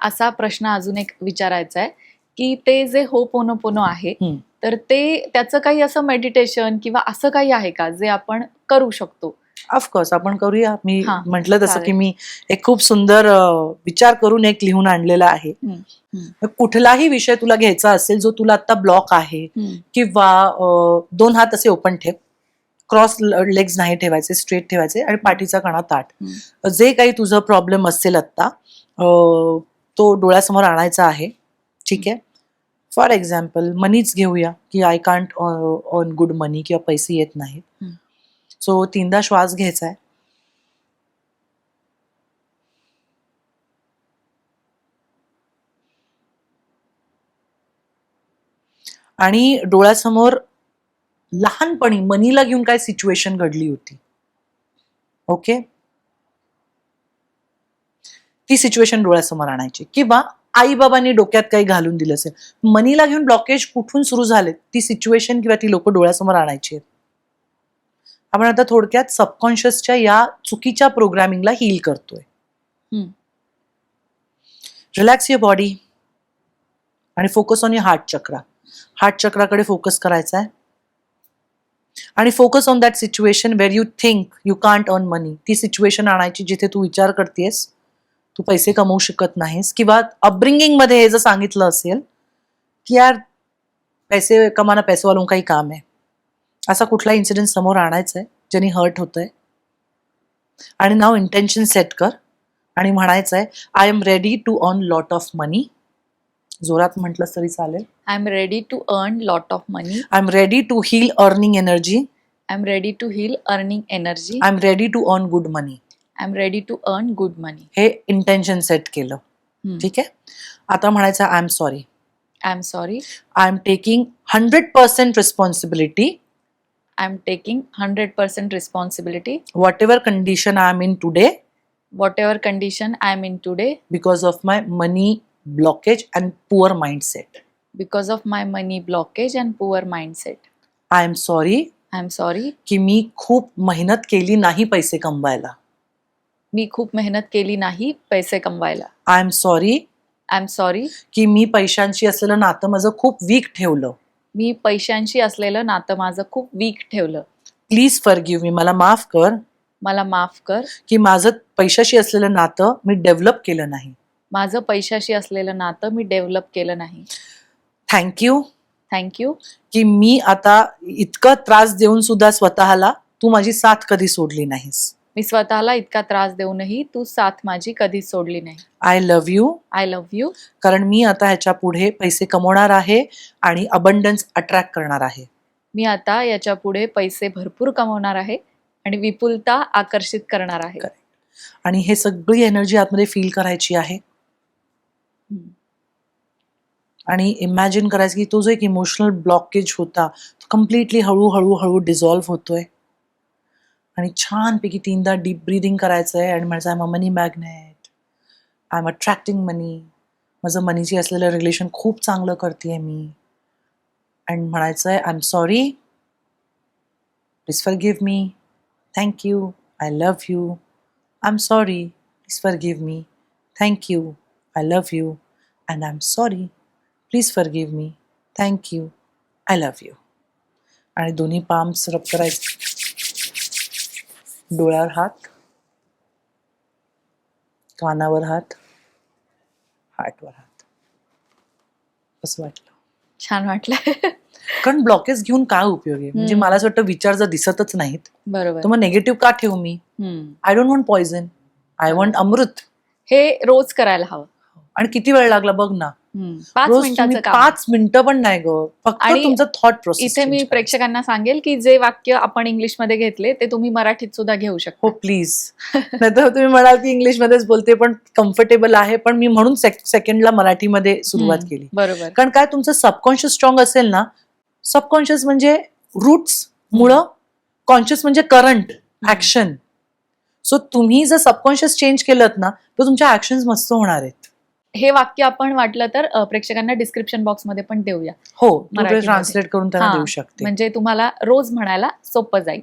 असा प्रश्न अजून एक विचारायचा आहे की ते जे होपोनोपोनो आहे तर ते त्याचं काही असं मेडिटेशन किंवा असं काही आहे का जे आपण करू शकतो? ऑफकोर्स आपण करूया. मी हा, म्हटलं तसं चालेल. की मी एक खूप सुंदर विचार करून एक लिहून आणलेला आहे. कुठलाही विषय तुला घ्यायचा असेल जो तुला आता ब्लॉक आहे किंवा 2 हात असे ओपन ठेव, क्रॉस लेग्स नाही ठेवायचे, स्ट्रेट ठेवायचे आणि पाठीचा कणा ताठ. जे काही तुझं प्रॉब्लेम असेल आता तो डोळ्यासमोर आणायचा आहे. ठीक आहे. फॉर एक्झाम्पल मनीच घेऊया की आय कांट अर्न गुड मनी किंवा पैसे येत नाहीत. सो 3दा श्वास घ्यायचा आहे. आणि डोळ्यासमोर लहानपणी मनीला घेऊन काय सिच्युएशन घडली होती, ओके, ती सिच्युएशन डोळ्यासमोर आणायची. किंवा आई बाबांनी डोक्यात काही घालून दिलं असेल, मनीला घेऊन ब्लॉकेज कुठून सुरू झाले, ती सिच्युएशन किंवा ती लोक डोळ्यासमोर आणायची आहेत. आपण आता थोडक्यात सबकॉन्शियसच्या या चुकीच्या प्रोग्रामिंगला हील करतोय. रिलॅक्स युअर बॉडी आणि focus on your heart chakra. Heart चक्राकडे फोकस करायचा आहे आणि focus on that situation where you think you can't earn money. ती सिच्युएशन आणायची जिथे तू विचार करतेस तू पैसे कमवू शकत नाहीस, किंवा अपब्रिंगिंग मध्ये हे जर सांगितलं असेल की यार पैसे कमाना पैसे वालों का ही काम आहे, असा कुठला इन्सिडेंट समोर आणायचा आहे ज्याने हर्ट होतंय. आणि नाव इंटेन्शन सेट कर आणि म्हणायचं आहे I am ready to earn lot of money. जोरात म्हटलं तरी चालेल. I am ready to earn lot of money. I am ready to heal earning energy. I am ready to heal earning energy. I am ready to earn good money. I am ready to earn good money. हे intention set केलं. ठीक आहे. आता म्हणायचं I am sorry. I am sorry. I am taking 100% responsibility. I am taking 100% responsibility. Whatever condition I am in today, whatever condition I am in today, because of my money blockage and poor mindset. because of my money blockage and poor mindset. I am sorry I am sorry की मी खूप मेहनत केली नाही पैसे कमवायला. मी खूप मेहनत केली नाही पैसे कमवायला. I am sorry I am sorry की मी पैशांशी असलेलं नातं माझं खूप वीक ठेवलं. मी पैशांशी असलेलं नातं माझं खूप वीक ठेवलं. प्लीज फॉरगिव्ह मी, मला माफ कर मला माफ कर की माझं पैशाशी असलेलं नातं मी डेव्हलप केलं नाही. माझं पैशाशी असलेलं नातं मी डेव्हलप केलं नाही. थँक्यू थँक्यू की मी आता इतकं त्रास देऊन सुद्धा स्वतःला तू माझी साथ कधी सोडली नाहीस. मी स्वतःला इतका त्रास देऊनही तू साथ माझी कधीच सोडली नाही. I love you. I love you. कारण मी आता ह्याच्या पुढे पैसे कमवणार आहे आणि अबंडन्स अट्रॅक्ट करणार आहे. मी आता याच्या पुढे पैसे भरपूर कमवणार आहे आणि विपुलता आकर्षित करणार आहे. आणि हे सगळी एनर्जी आतमध्ये फील करायची आहे. आणि इमॅजिन करायचं की तो जो एक इमोशनल ब्लॉकेज होता तो कम्प्लिटली हळूहळू हळू डिझॉल्व्ह होतोय. आणि छानपैकी 3दा डीप ब्रीदिंग करायचं आहे आणि म्हणायचं I am a money magnet. I am attracting money. माझं मनीची असलेलं रिलेशन खूप चांगलं करते मी. आणि म्हणायचं आहे I am sorry. Please forgive me. Thank you. I love you. I am sorry. Please forgive me. Thank you. I love you. And I am sorry. Please forgive me. Thank you. I love you. आणि दोन्ही palms रब करायचे. डोळ्यावर हात, कानावर हात, हार्टवर हात. कसं वाटलं? छान वाटलं. कारण ब्लॉकेज घेऊन काय उपयोग आहे? म्हणजे मला असं वाटतं विचार जर दिसतच नाहीत बरोबर. तर मग निगेटिव्ह का ठेवू मी? I don't want poison. I want amrit. हे रोज करायला हवं. आणि किती वेळ लागला बघ ना. 5 रोज मिनिटाचं तुम्ही काम. 5 मिनिटं पण नाही ग. फक्त आणि तुमचं थॉट प्रोसेस. इथे मी प्रेक्षकांना सांगेल की जे वाक्य आपण इंग्लिशमध्ये घेतले ते तुम्ही मराठीत सुद्धा घेऊ शकता. हो प्लीज. नाहीतर तुम्ही म्हणाल की इंग्लिश मध्येच बोलते पण कम्फर्टेबल आहे, पण मी म्हणून सेकंडला मराठीमध्ये सुरुवात केली. बरोबर. कारण काय तुमचं सबकॉन्शियस स्ट्रॉंग असेल ना. सबकॉन्शियस म्हणजे रूट्स, मुळं. कॉन्शियस म्हणजे करंट ऍक्शन. सो तुम्ही जर सबकॉन्शियस चेंज केलं ना तर तुमच्या ऍक्शन्स मस्त होणार आहेत. हे वाक्य आपण वाटलं तर प्रेक्षकांना डिस्क्रिप्शन बॉक्स मध्ये पण देऊया. हो, मराठीमध्ये. ट्रान्सलेट करून त्यांना देऊ शकते. म्हणजे तुम्हाला रोज म्हणायला सोपं जाईल.